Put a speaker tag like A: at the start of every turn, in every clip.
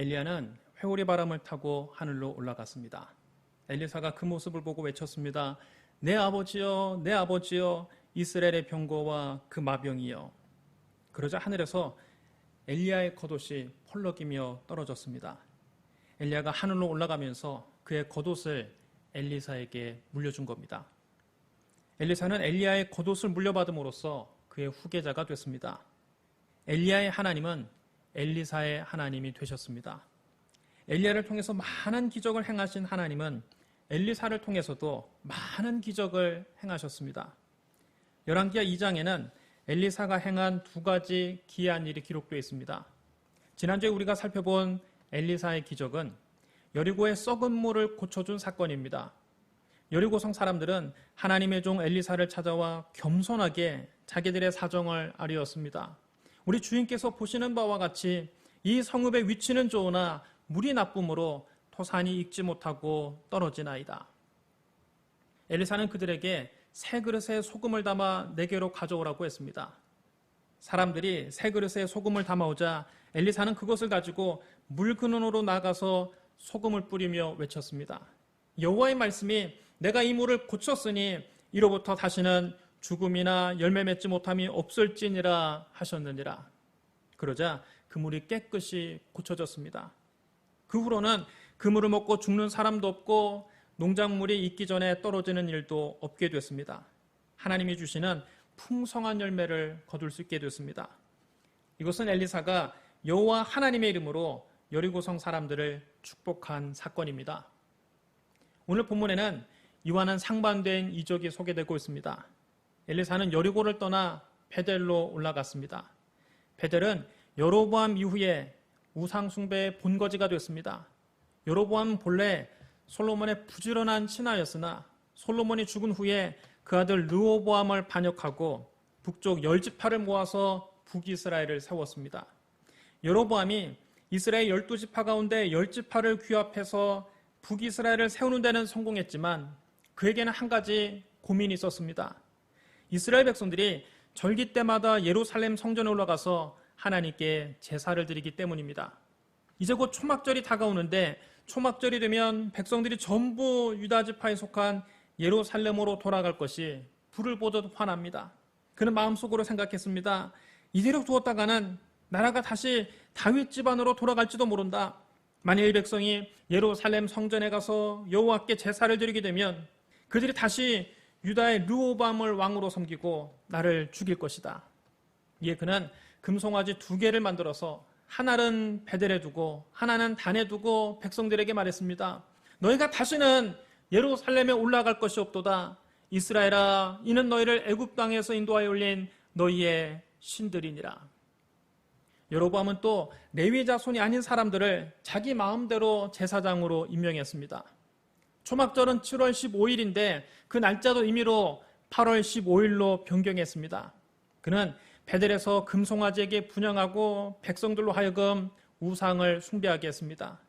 A: 엘리야는 회오리 바람을 타고 하늘로 올라갔습니다. 엘리사가 그 모습을 보고 외쳤습니다. 내 아버지여, 내 아버지여, 이스라엘의 병거와 그 마병이여. 그러자 하늘에서 엘리야의 겉옷이 펄럭이며 떨어졌습니다. 엘리야가 하늘로 올라가면서 그의 겉옷을 엘리사에게 물려준 겁니다. 엘리사는 엘리야의 겉옷을 물려받음으로써 그의 후계자가 됐습니다. 엘리야의 하나님은 엘리사의 하나님이 되셨습니다. 엘리야를 통해서 많은 기적을 행하신 하나님은 엘리사를 통해서도 많은 기적을 행하셨습니다. 열왕기하 2장에는 엘리사가 행한 두 가지 기이한 일이 기록되어 있습니다. 지난주에 우리가 살펴본 엘리사의 기적은 여리고의 썩은 물을 고쳐준 사건입니다. 여리고성 사람들은 하나님의 종 엘리사를 찾아와 겸손하게 자기들의 사정을 아뢰었습니다. 우리 주인께서 보시는 바와 같이 이 성읍의 위치는 좋으나 물이 나쁨으로 토산이 익지 못하고 떨어지나이다. 엘리사는 그들에게 새 그릇에 소금을 담아 내게로 가져오라고 했습니다. 사람들이 새 그릇에 소금을 담아오자 엘리사는 그것을 가지고 물 근원으로 나가서 소금을 뿌리며 외쳤습니다. 여호와의 말씀이 내가 이 물을 고쳤으니 이로부터 다시는 죽음이나 열매 맺지 못함이 없을지니라 하셨느니라. 그러자 그 물이 깨끗이 고쳐졌습니다. 그 후로는 그 물을 먹고 죽는 사람도 없고 농작물이 익기 전에 떨어지는 일도 없게 됐습니다. 하나님이 주시는 풍성한 열매를 거둘 수 있게 됐습니다. 이것은 엘리사가 여호와 하나님의 이름으로 여리고성 사람들을 축복한 사건입니다. 오늘 본문에는 이와는 상반된 이적이 소개되고 있습니다. 엘리사는 여리고를 떠나 베델로 올라갔습니다. 베델은 여로보암 이후에 우상숭배의 본거지가 됐습니다. 여로보암은 본래 솔로몬의 부지런한 신하였으나 솔로몬이 죽은 후에 그 아들 르호보암을 반역하고 북쪽 10지파를 모아서 북이스라엘을 세웠습니다. 여로보암이 이스라엘 12지파 가운데 10지파를 규합해서 북이스라엘을 세우는 데는 성공했지만 그에게는 한 가지 고민이 있었습니다. 이스라엘 백성들이 절기 때마다 예루살렘 성전에 올라가서 하나님께 제사를 드리기 때문입니다. 이제 곧 초막절이 다가오는데 초막절이 되면 백성들이 전부 유다 지파에 속한 예루살렘으로 돌아갈 것이 불을 보듯 환합니다. 그는 마음속으로 생각했습니다. 이대로 두었다가는 나라가 다시 다윗 집안으로 돌아갈지도 모른다. 만일 이 백성이 예루살렘 성전에 가서 여호와께 제사를 드리게 되면 그들이 다시 유다의 르호보암을 왕으로 섬기고 나를 죽일 것이다. 이에 그는 금송아지 2개를 만들어서 하나는 베델에 두고 하나는 단에 두고 백성들에게 말했습니다. 너희가 다시는 예루살렘에 올라갈 것이 없도다. 이스라엘아, 이는 너희를 애굽 땅에서 인도하여 올린 너희의 신들이니라. 여로보암은 또 레위 자손이 아닌 사람들을 자기 마음대로 제사장으로 임명했습니다. 초막절은 7월 15일인데 그 날짜도 임의로 8월 15일로 변경했습니다. 그는 베델에서 금송아지에게 분향하고 백성들로 하여금 우상을 숭배하게 했습니다.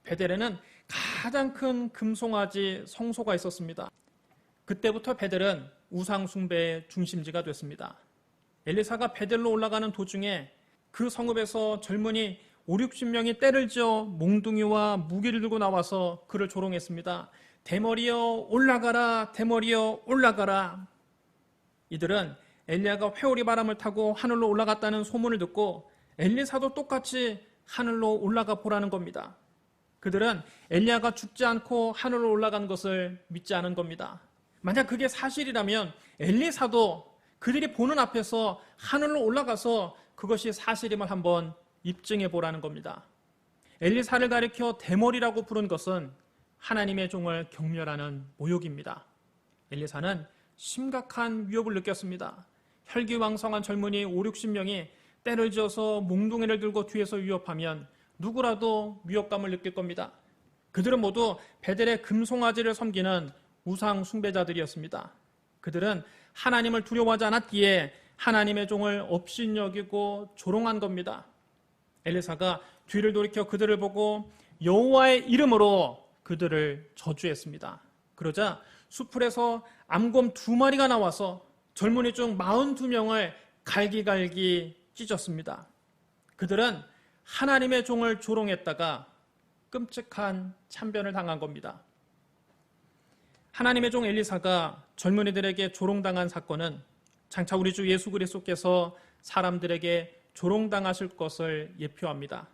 A: 베델에는 가장 큰 금송아지 성소가 있었습니다. 그때부터 베델은 우상 숭배의 중심지가 됐습니다. 엘리사가 베델로 올라가는 도중에 그 성읍에서 젊은이 50-60명이 떼를 지어 몽둥이와 무기를 들고 나와서 그를 조롱했습니다. 대머리여 올라가라, 대머리여 올라가라. 이들은 엘리야가 회오리 바람을 타고 하늘로 올라갔다는 소문을 듣고 엘리사도 똑같이 하늘로 올라가 보라는 겁니다. 그들은 엘리야가 죽지 않고 하늘로 올라간 것을 믿지 않은 겁니다. 만약 그게 사실이라면 엘리사도 그들이 보는 앞에서 하늘로 올라가서 그것이 사실임을 한번 입증해 보라는 겁니다. 엘리사를 가리켜 대머리라고 부른 것은 하나님의 종을 경멸하는 모욕입니다. 엘리사는 심각한 위협을 느꼈습니다. 혈기왕성한 젊은이 50-60명이 떼를 지어서 몽둥이를 들고 뒤에서 위협하면 누구라도 위협감을 느낄 겁니다. 그들은 모두 베델의 금송아지를 섬기는 우상 숭배자들이었습니다. 그들은 하나님을 두려워하지 않았기에 하나님의 종을 업신여기고 조롱한 겁니다. 엘리사가 뒤를 돌이켜 그들을 보고 여호와의 이름으로 그들을 저주했습니다. 그러자 수풀에서 암곰 2마리가 나와서 젊은이 중 42명을 갈기갈기 찢었습니다. 그들은 하나님의 종을 조롱했다가 끔찍한 참변을 당한 겁니다. 하나님의 종 엘리사가 젊은이들에게 조롱당한 사건은 장차 우리 주 예수 그리스도께서 사람들에게 조롱당하실 것을 예표합니다.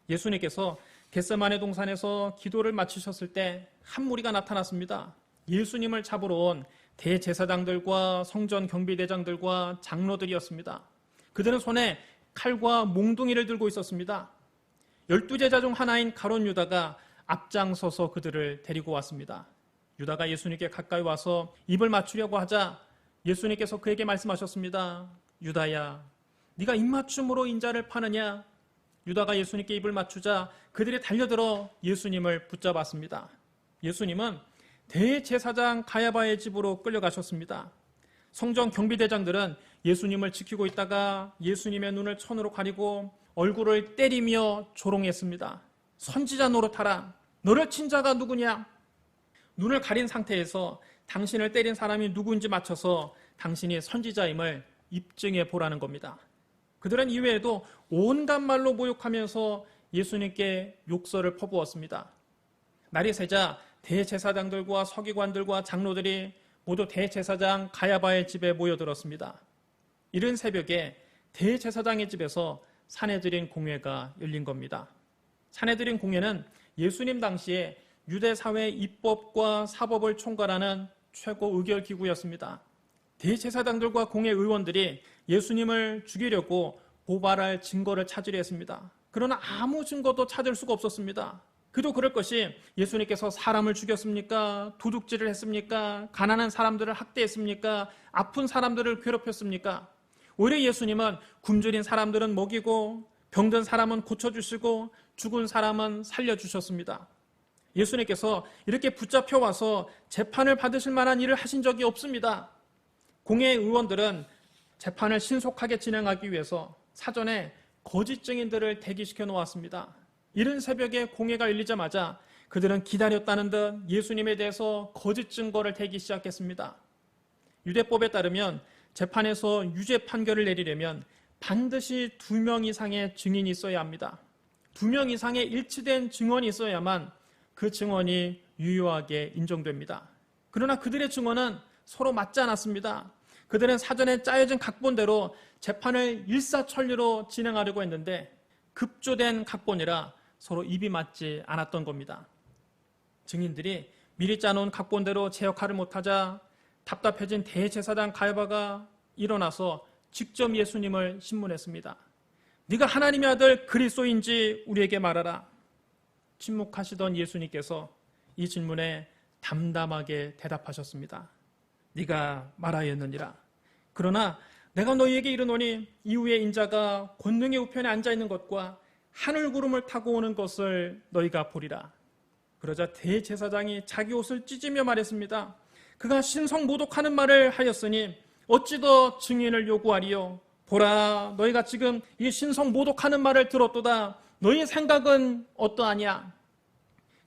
A: 예수님께서 겟세마네 동산에서 기도를 마치셨을 때 한 무리가 나타났습니다. 예수님을 잡으러 온 대제사장들과 성전 경비대장들과 장로들이었습니다. 그들은 손에 칼과 몽둥이를 들고 있었습니다. 12제자 중 하나인 가룟 유다가 앞장서서 그들을 데리고 왔습니다. 유다가 예수님께 가까이 와서 입을 맞추려고 하자 예수님께서 그에게 말씀하셨습니다. 유다야, 네가 입맞춤으로 인자를 파느냐? 유다가 예수님께 입을 맞추자 그들이 달려들어 예수님을 붙잡았습니다. 예수님은 대제사장 가야바의 집으로 끌려가셨습니다. 성전 경비대장들은 예수님을 지키고 있다가 예수님의 눈을 천으로 가리고 얼굴을 때리며 조롱했습니다. 선지자 노릇하라. 너를 친 자가 누구냐? 눈을 가린 상태에서 당신을 때린 사람이 누구인지 맞춰서 당신이 선지자임을 입증해 보라는 겁니다. 그들은 이외에도 온갖 말로 모욕하면서 예수님께 욕설을 퍼부었습니다. 날이 새자 대제사장들과 서기관들과 장로들이 모두 대제사장 가야바의 집에 모여들었습니다. 이른 새벽에 대제사장의 집에서 사내들인 공회가 열린 겁니다. 사내들인 공회는 예수님 당시에 유대 사회의 입법과 사법을 총괄하는 최고 의결 기구였습니다. 대제사장들과 공회 의원들이 예수님을 죽이려고 고발할 증거를 찾으려 했습니다. 그러나 아무 증거도 찾을 수가 없었습니다. 그도 그럴 것이 예수님께서 사람을 죽였습니까? 도둑질을 했습니까? 가난한 사람들을 학대했습니까? 아픈 사람들을 괴롭혔습니까? 오히려 예수님은 굶주린 사람들은 먹이고 병든 사람은 고쳐주시고 죽은 사람은 살려주셨습니다. 예수님께서 이렇게 붙잡혀 와서 재판을 받으실 만한 일을 하신 적이 없습니다. 공회 의원들은 재판을 신속하게 진행하기 위해서 사전에 거짓 증인들을 대기시켜 놓았습니다. 이른 새벽에 공회가 열리자마자 그들은 기다렸다는 듯 예수님에 대해서 거짓 증거를 대기 시작했습니다. 유대법에 따르면 재판에서 유죄 판결을 내리려면 반드시 2명 이상의 증인이 있어야 합니다. 2명 이상의 일치된 증언이 있어야만 그 증언이 유효하게 인정됩니다. 그러나 그들의 증언은 서로 맞지 않았습니다. 그들은 사전에 짜여진 각본대로 재판을 일사천리로 진행하려고 했는데 급조된 각본이라 서로 입이 맞지 않았던 겁니다. 증인들이 미리 짜놓은 각본대로 제 역할을 못하자 답답해진 대제사장 가야바가 일어나서 직접 예수님을 신문했습니다. 네가 하나님의 아들 그리스도인지 우리에게 말하라. 침묵하시던 예수님께서 이 질문에 담담하게 대답하셨습니다. 네가 말하였느니라. 그러나 내가 너희에게 이르노니 이후에 인자가 권능의 우편에 앉아있는 것과 하늘 구름을 타고 오는 것을 너희가 보리라. 그러자 대제사장이 자기 옷을 찢으며 말했습니다. 그가 신성 모독하는 말을 하였으니 어찌 더 증인을 요구하리요. 보라, 너희가 지금 이 신성 모독하는 말을 들었도다. 너희 생각은 어떠하냐?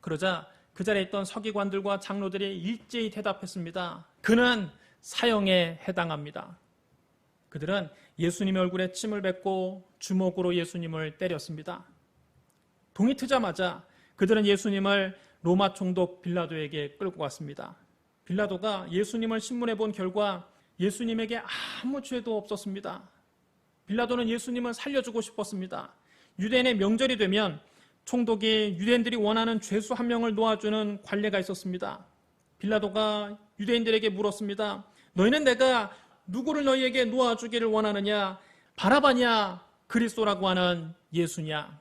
A: 그러자 그 자리에 있던 서기관들과 장로들이 일제히 대답했습니다. 그는 사형에 해당합니다. 그들은 예수님의 얼굴에 침을 뱉고 주먹으로 예수님을 때렸습니다. 동이 트자마자 그들은 예수님을 로마 총독 빌라도에게 끌고 갔습니다. 빌라도가 예수님을 신문해 본 결과 예수님에게 아무 죄도 없었습니다. 빌라도는 예수님을 살려주고 싶었습니다. 유대인의 명절이 되면 총독이 유대인들이 원하는 죄수 한 명을 놓아주는 관례가 있었습니다. 빌라도가 유대인들에게 물었습니다. 너희는 내가 누구를 너희에게 놓아주기를 원하느냐? 바라바냐? 그리스도라고 하는 예수냐?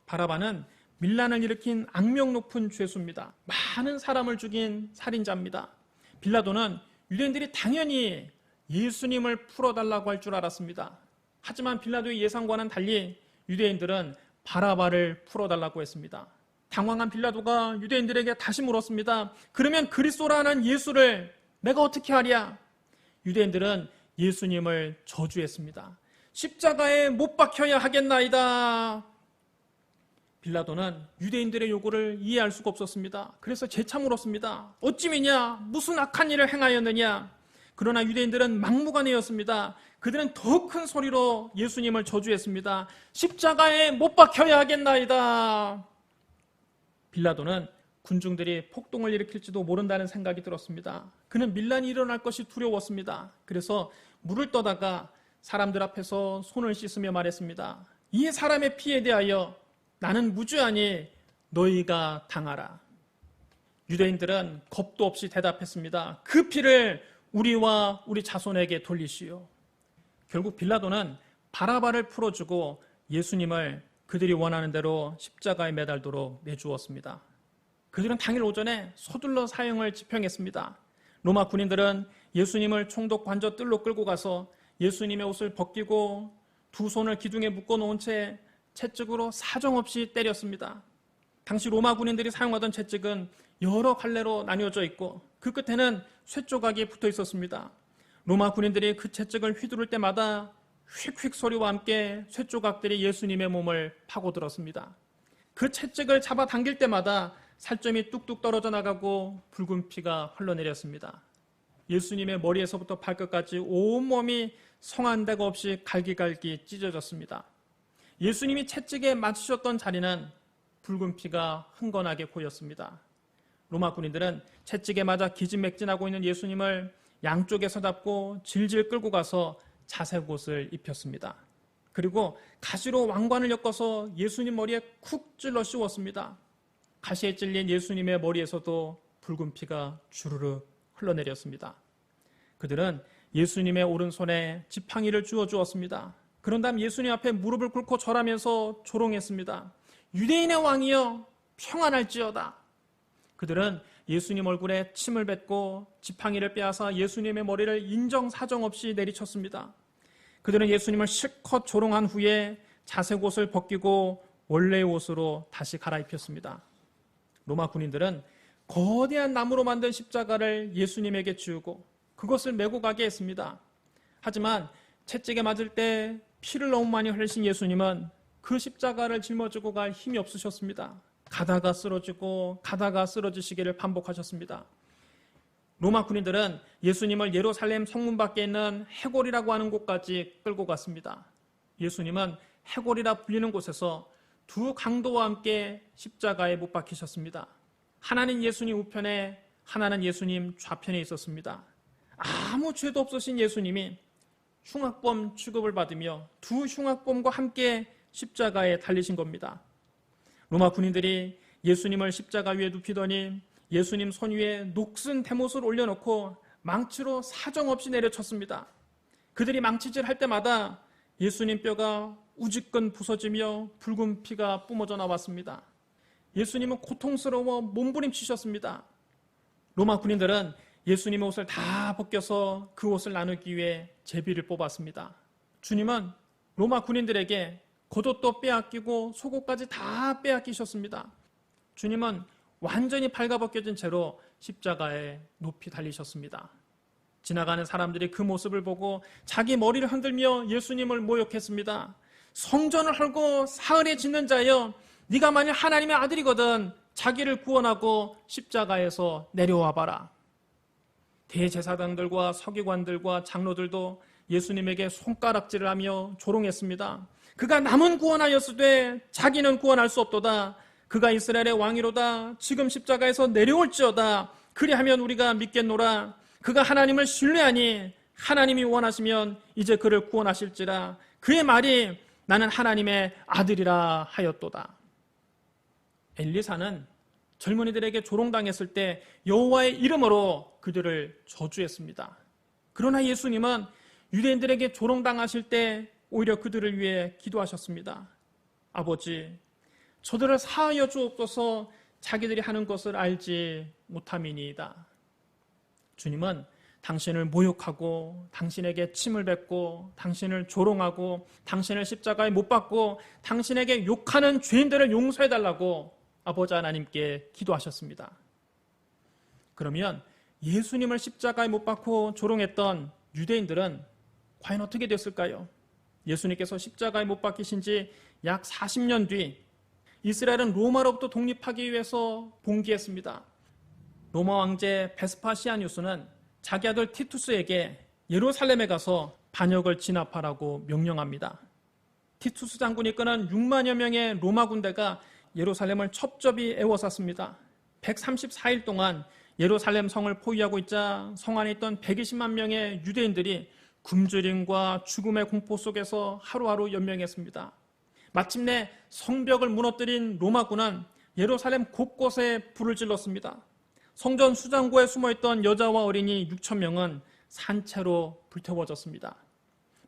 A: 바라바는 밀란을 일으킨 악명 높은 죄수입니다. 많은 사람을 죽인 살인자입니다. 빌라도는 유대인들이 당연히 예수님을 풀어달라고 할 줄 알았습니다. 하지만 빌라도의 예상과는 달리 유대인들은 바라바를 풀어달라고 했습니다. 당황한 빌라도가 유대인들에게 다시 물었습니다. 그러면 그리스도라는 예수를 내가 어떻게 하랴? 유대인들은 예수님을 저주했습니다. 십자가에 못 박혀야 하겠나이다. 빌라도는 유대인들의 요구를 이해할 수가 없었습니다. 그래서 재차 물었습니다. 어찌미냐? 무슨 악한 일을 행하였느냐? 그러나 유대인들은 막무가내였습니다. 그들은 더 큰 소리로 예수님을 저주했습니다. 십자가에 못 박혀야 하겠나이다. 빌라도는 군중들이 폭동을 일으킬지도 모른다는 생각이 들었습니다. 그는 밀란이 일어날 것이 두려웠습니다. 그래서 물을 떠다가 사람들 앞에서 손을 씻으며 말했습니다. 이 사람의 피에 대하여 나는 무죄하니 너희가 당하라. 유대인들은 겁도 없이 대답했습니다. 그 피를 우리와 우리 자손에게 돌리시오. 결국 빌라도는 바라바를 풀어주고 예수님을 그들이 원하는 대로 십자가에 매달도록 내주었습니다. 그들은 당일 오전에 서둘러 사형을 집행했습니다. 로마 군인들은 예수님을 총독 관저 뜰로 끌고 가서 예수님의 옷을 벗기고 두 손을 기둥에 묶어놓은 채 채찍으로 사정없이 때렸습니다. 당시 로마 군인들이 사용하던 채찍은 여러 갈래로 나뉘어져 있고 그 끝에는 쇠조각이 붙어 있었습니다. 로마 군인들이 그 채찍을 휘두를 때마다 휙휙 소리와 함께 쇠조각들이 예수님의 몸을 파고들었습니다. 그 채찍을 잡아 당길 때마다 살점이 뚝뚝 떨어져 나가고 붉은 피가 흘러내렸습니다. 예수님의 머리에서부터 발끝까지 온몸이 성한 데가 없이 갈기갈기 찢어졌습니다. 예수님이 채찍에 맞으셨던 자리는 붉은 피가 흥건하게 고였습니다. 로마 군인들은 채찍에 맞아 기진맥진하고 있는 예수님을 양쪽에서 잡고 질질 끌고 가서 자색 옷을 입혔습니다. 그리고 가시로 왕관을 엮어서 예수님 머리에 쿡 찔러 씌웠습니다. 가시에 찔린 예수님의 머리에서도 붉은 피가 주르륵 흘러내렸습니다. 그들은 예수님의 오른손에 지팡이를 쥐어 주었습니다. 그런 다음 예수님 앞에 무릎을 꿇고 절하면서 조롱했습니다. 유대인의 왕이여 평안할지어다. 그들은 예수님 얼굴에 침을 뱉고 지팡이를 빼앗아 예수님의 머리를 인정사정 없이 내리쳤습니다. 그들은 예수님을 실컷 조롱한 후에 자색 옷을 벗기고 원래의 옷으로 다시 갈아입혔습니다. 로마 군인들은 거대한 나무로 만든 십자가를 예수님에게 지우고 그것을 메고 가게 했습니다. 하지만 채찍에 맞을 때 피를 너무 많이 흘리신 예수님은 그 십자가를 짊어지고 갈 힘이 없으셨습니다. 가다가 쓰러지고 가다가 쓰러지시기를 반복하셨습니다. 로마 군인들은 예수님을 예루살렘 성문 밖에 있는 해골이라고 하는 곳까지 끌고 갔습니다. 예수님은 해골이라 불리는 곳에서 두 강도와 함께 십자가에 못 박히셨습니다. 하나는 예수님 우편에, 하나는 예수님 좌편에 있었습니다. 아무 죄도 없으신 예수님이 흉악범 취급을 받으며 두 흉악범과 함께 십자가에 달리신 겁니다. 로마 군인들이 예수님을 십자가 위에 눕히더니 예수님 손 위에 녹슨 대못을 올려놓고 망치로 사정없이 내려쳤습니다. 그들이 망치질 할 때마다 예수님 뼈가 우지끈 부서지며 붉은 피가 뿜어져 나왔습니다. 예수님은 고통스러워 몸부림치셨습니다. 로마 군인들은 예수님의 옷을 다 벗겨서 그 옷을 나누기 위해 제비를 뽑았습니다. 주님은 로마 군인들에게 겉옷도 빼앗기고 속옷까지 다 빼앗기셨습니다. 주님은 완전히 발가벗겨진 채로 십자가에 높이 달리셨습니다. 지나가는 사람들이 그 모습을 보고 자기 머리를 흔들며 예수님을 모욕했습니다. 성전을 헐고 사흘에 짓는 자여, 네가 만일 하나님의 아들이거든 자기를 구원하고 십자가에서 내려와 봐라. 대제사장들과 서기관들과 장로들도 예수님에게 손가락질을 하며 조롱했습니다. 그가 남은 구원하였으되 자기는 구원할 수 없도다. 그가 이스라엘의 왕이로다. 지금 십자가에서 내려올지어다. 그리하면 우리가 믿겠노라. 그가 하나님을 신뢰하니 하나님이 원하시면 이제 그를 구원하실지라. 그의 말이 나는 하나님의 아들이라 하였도다. 엘리사는 젊은이들에게 조롱당했을 때 여호와의 이름으로 그들을 저주했습니다. 그러나 예수님은 유대인들에게 조롱당하실 때 오히려 그들을 위해 기도하셨습니다. 아버지, 저들을 사하여 주옵소서. 자기들이 하는 것을 알지 못함이니이다. 주님은 당신을 모욕하고 당신에게 침을 뱉고 당신을 조롱하고 당신을 십자가에 못 박고 당신에게 욕하는 죄인들을 용서해달라고 아버지 하나님께 기도하셨습니다. 그러면 예수님을 십자가에 못 박고 조롱했던 유대인들은 과연 어떻게 됐을까요? 예수님께서 십자가에 못 박히신 지 약 40년 뒤 이스라엘은 로마로부터 독립하기 위해서 봉기했습니다. 로마 황제 베스파시아누스는 자기 아들 티투스에게 예루살렘에 가서 반역을 진압하라고 명령합니다. 티투스 장군이 이끄는 6만여 명의 로마 군대가 예루살렘을 첩첩이 에워쌌습니다. 134일 동안 예루살렘 성을 포위하고 있자 성 안에 있던 120만 명의 유대인들이 굶주림과 죽음의 공포 속에서 하루하루 연명했습니다. 마침내 성벽을 무너뜨린 로마군은 예루살렘 곳곳에 불을 질렀습니다. 성전 수장고에 숨어있던 여자와 어린이 6천 명은 산채로 불태워졌습니다.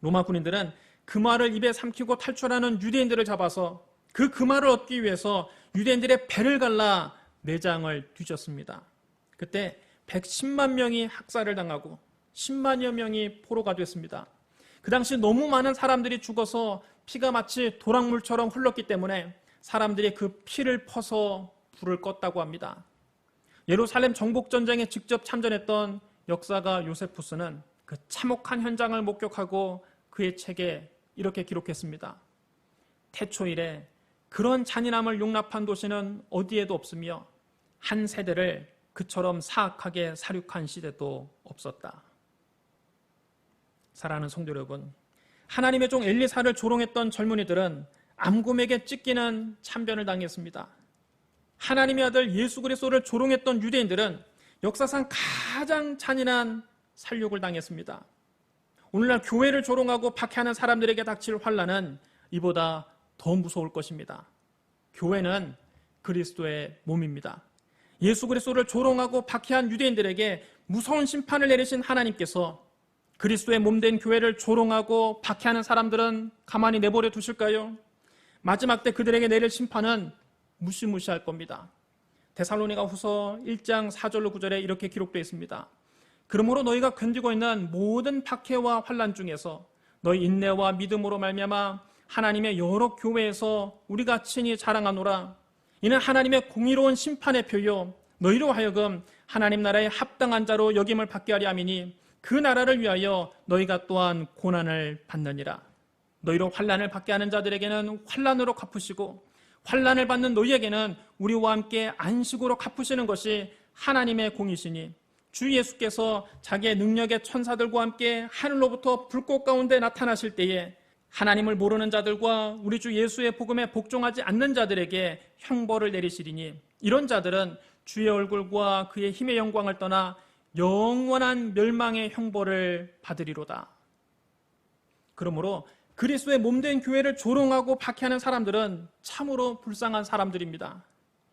A: 로마 군인들은 금화를 입에 삼키고 탈출하는 유대인들을 잡아서 그 금화를 얻기 위해서 유대인들의 배를 갈라 내장을 뒤졌습니다. 그때 110만 명이 학살을 당하고 10만여 명이 포로가 됐습니다. 그 당시 너무 많은 사람들이 죽어서 피가 마치 도랑물처럼 흘렀기 때문에 사람들이 그 피를 퍼서 불을 껐다고 합니다. 예루살렘 정복전쟁에 직접 참전했던 역사가 요세푸스는 그 참혹한 현장을 목격하고 그의 책에 이렇게 기록했습니다. 태초 이래 그런 잔인함을 용납한 도시는 어디에도 없으며 한 세대를 그처럼 사악하게 살육한 시대도 없었다. 사랑하는 성도 여러분, 하나님의 종 엘리사를 조롱했던 젊은이들은 암곰에게 찢기는 참변을 당했습니다. 하나님의 아들 예수 그리스도를 조롱했던 유대인들은 역사상 가장 잔인한 살육을 당했습니다. 오늘날 교회를 조롱하고 박해하는 사람들에게 닥칠 환난은 이보다 더 무서울 것입니다. 교회는 그리스도의 몸입니다. 예수 그리스도를 조롱하고 박해한 유대인들에게 무서운 심판을 내리신 하나님께서 그리스도의 몸된 교회를 조롱하고 박해하는 사람들은 가만히 내버려 두실까요? 마지막 때 그들에게 내릴 심판은 무시무시할 겁니다. 데살로니가 후서 1장 4절로 9절에 이렇게 기록되어 있습니다. 그러므로 너희가 견디고 있는 모든 박해와 환난 중에서 너희 인내와 믿음으로 말미암아 하나님의 여러 교회에서 우리가 친히 자랑하노라. 이는 하나님의 공의로운 심판의 표요 너희로 하여금 하나님 나라의 합당한 자로 여김을 받게 하려 함이니 그 나라를 위하여 너희가 또한 고난을 받느니라. 너희로 환난을 받게 하는 자들에게는 환난으로 갚으시고 환난을 받는 너희에게는 우리와 함께 안식으로 갚으시는 것이 하나님의 공이시니 주 예수께서 자기의 능력의 천사들과 함께 하늘로부터 불꽃 가운데 나타나실 때에 하나님을 모르는 자들과 우리 주 예수의 복음에 복종하지 않는 자들에게 형벌을 내리시리니 이런 자들은 주의 얼굴과 그의 힘의 영광을 떠나 영원한 멸망의 형벌을 받으리로다. 그러므로 그리스도의 몸된 교회를 조롱하고 박해하는 사람들은 참으로 불쌍한 사람들입니다.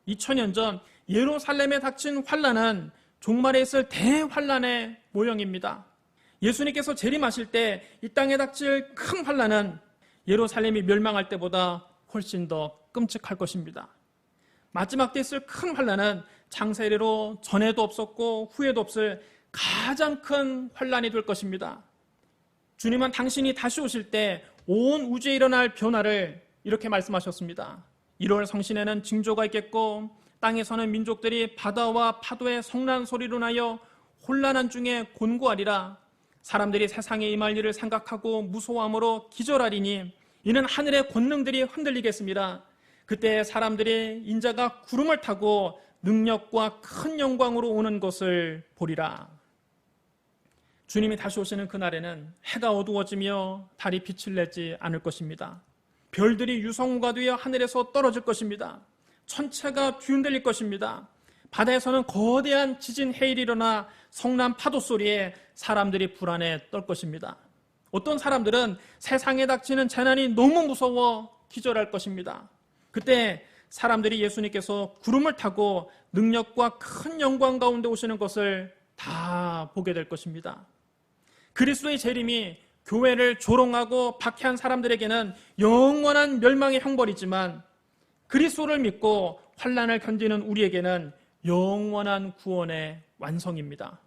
A: 2000년 전 예루살렘에 닥친 환난은 종말에 있을 대환난의 모형입니다. 예수님께서 재림하실 때 이 땅에 닥칠 큰 환난은 예루살렘이 멸망할 때보다 훨씬 더 끔찍할 것입니다. 마지막 때 있을 큰 환난은 창세 이래로 전에도 없었고 후에도 없을 가장 큰 환난이 될 것입니다. 주님은 당신이 다시 오실 때 온 우주에 일어날 변화를 이렇게 말씀하셨습니다. 1월 성신에는 징조가 있겠고 땅에서는 민족들이 바다와 파도의 성난 소리로 나여 혼란한 중에 곤고하리라. 사람들이 세상에 임할 일을 생각하고 무서워함으로 기절하리니 이는 하늘의 권능들이 흔들리겠습니다. 그때 사람들이 인자가 구름을 타고 능력과 큰 영광으로 오는 것을 보리라. 주님이 다시 오시는 그날에는 해가 어두워지며 달이 빛을 내지 않을 것입니다. 별들이 유성우가 되어 하늘에서 떨어질 것입니다. 천체가 뒤흔들릴 것입니다. 바다에서는 거대한 지진 해일이 일어나 성난 파도 소리에 사람들이 불안에 떨 것입니다. 어떤 사람들은 세상에 닥치는 재난이 너무 무서워 기절할 것입니다. 그때 사람들이 예수님께서 구름을 타고 능력과 큰 영광 가운데 오시는 것을 다 보게 될 것입니다. 그리스도의 재림이 교회를 조롱하고 박해한 사람들에게는 영원한 멸망의 형벌이지만 그리스도를 믿고 환난을 견디는 우리에게는 영원한 구원의 완성입니다.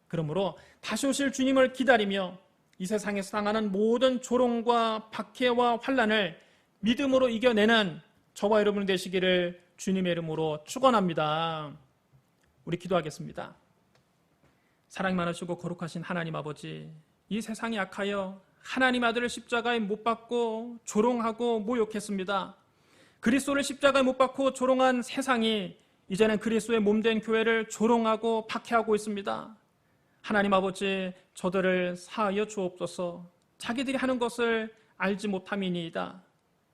A: 그러므로 다시 오실 주님을 기다리며 이 세상에서 당하는 모든 조롱과 박해와 환난을 믿음으로 이겨내는 저와 여러분 되시기를 주님의 이름으로 축원합니다. 우리 기도하겠습니다. 사랑 많으시고 거룩하신 하나님 아버지, 이 세상이 악하여 하나님 아들을 십자가에 못 박고 조롱하고 모욕했습니다. 그리스도를 십자가에 못 박고 조롱한 세상이 이제는 그리스도의 몸된 교회를 조롱하고 박해하고 있습니다. 하나님 아버지, 저들을 사하여 주옵소서. 자기들이 하는 것을 알지 못함이니이다.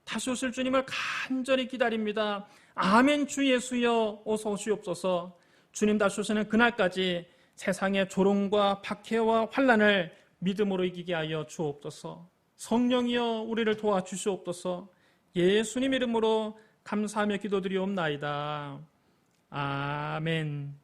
A: 다시 오실 주님을 간절히 기다립니다. 아멘. 주 예수여 어서 오시옵소서. 주님 다시 오시는 그날까지 세상의 조롱과 박해와 환난을 믿음으로 이기게 하여 주옵소서. 성령이여 우리를 도와주시옵소서. 예수님 이름으로 감사하며 기도드리옵나이다. 아멘.